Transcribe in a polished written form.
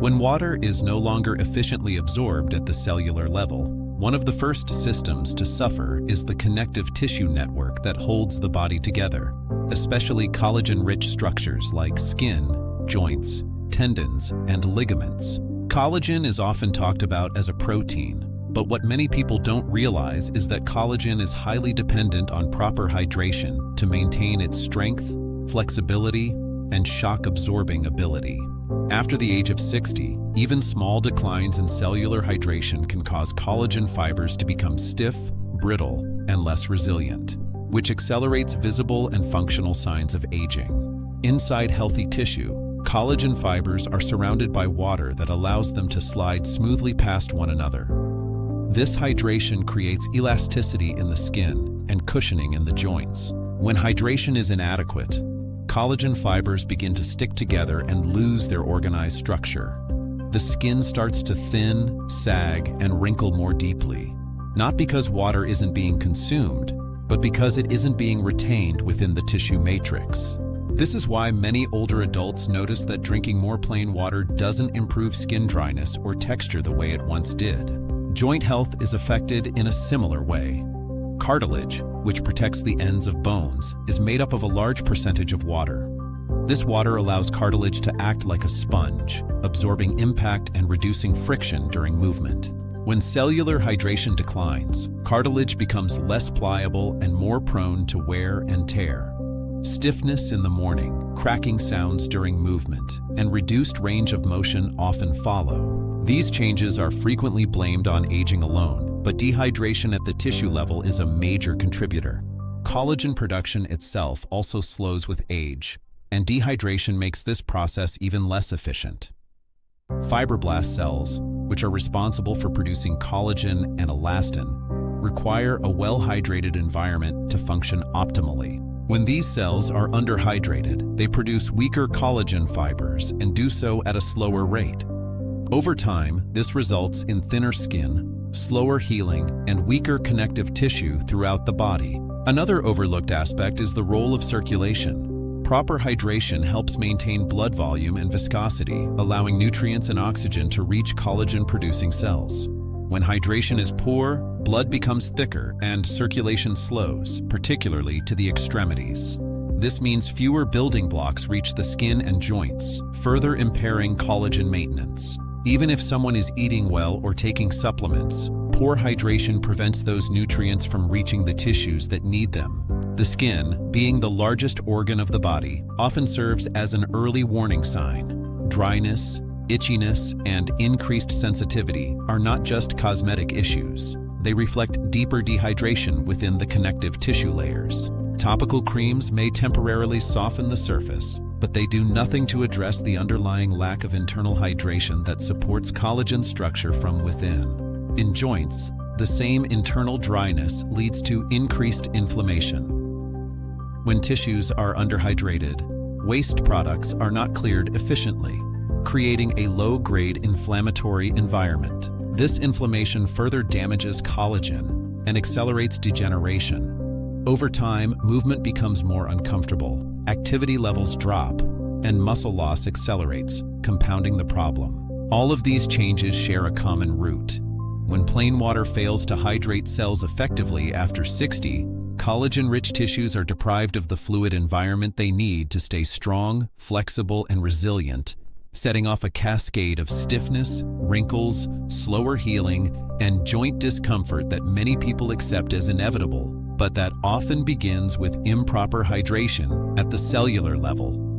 When water is no longer efficiently absorbed at the cellular level, one of the first systems to suffer is the connective tissue network that holds the body together, especially collagen-rich structures like skin, joints, tendons, and ligaments. Collagen is often talked about as a protein, but what many people don't realize is that collagen is highly dependent on proper hydration to maintain its strength, flexibility, and shock-absorbing ability. After the age of 60, even small declines in cellular hydration can cause collagen fibers to become stiff, brittle, and less resilient, which accelerates visible and functional signs of aging. Inside healthy tissue, collagen fibers are surrounded by water that allows them to slide smoothly past one another. This hydration creates elasticity in the skin and cushioning in the joints. When hydration is inadequate, collagen fibers begin to stick together and lose their organized structure. The skin starts to thin, sag, and wrinkle more deeply, not because water isn't being consumed, but because it isn't being retained within the tissue matrix. This is why many older adults notice that drinking more plain water doesn't improve skin dryness or texture the way it once did. Joint health is affected in a similar way. Cartilage, which protects the ends of bones, is made up of a large percentage of water. This water allows cartilage to act like a sponge, absorbing impact and reducing friction during movement. When cellular hydration declines, cartilage becomes less pliable and more prone to wear and tear. Stiffness in the morning, cracking sounds during movement, and reduced range of motion often follow. These changes are frequently blamed on aging alone, but dehydration at the tissue level is a major contributor. Collagen production itself also slows with age, and dehydration makes this process even less efficient. Fibroblast cells, which are responsible for producing collagen and elastin, require a well-hydrated environment to function optimally. When these cells are underhydrated, they produce weaker collagen fibers and do so at a slower rate. Over time, this results in thinner skin, slower healing, and weaker connective tissue throughout the body. Another overlooked aspect is the role of circulation. Proper hydration helps maintain blood volume and viscosity, allowing nutrients and oxygen to reach collagen-producing cells. When hydration is poor, blood becomes thicker and circulation slows, particularly to the extremities. This means fewer building blocks reach the skin and joints, further impairing collagen maintenance. Even if someone is eating well or taking supplements, poor hydration prevents those nutrients from reaching the tissues that need them. The skin, being the largest organ of the body, often serves as an early warning sign. Dryness, itchiness, and increased sensitivity are not just cosmetic issues. They reflect deeper dehydration within the connective tissue layers. Topical creams may temporarily soften the surface, but they do nothing to address the underlying lack of internal hydration that supports collagen structure from within. In joints, the same internal dryness leads to increased inflammation. When tissues are underhydrated, waste products are not cleared efficiently, creating a low-grade inflammatory environment. This inflammation further damages collagen and accelerates degeneration. Over time, movement becomes more uncomfortable, activity levels drop, and muscle loss accelerates, compounding the problem. All of these changes share a common root. When plain water fails to hydrate cells effectively after 60, collagen-rich tissues are deprived of the fluid environment they need to stay strong, flexible, and resilient, setting off a cascade of stiffness, wrinkles, slower healing, and joint discomfort that many people accept as inevitable, but that often begins with improper hydration at the cellular level.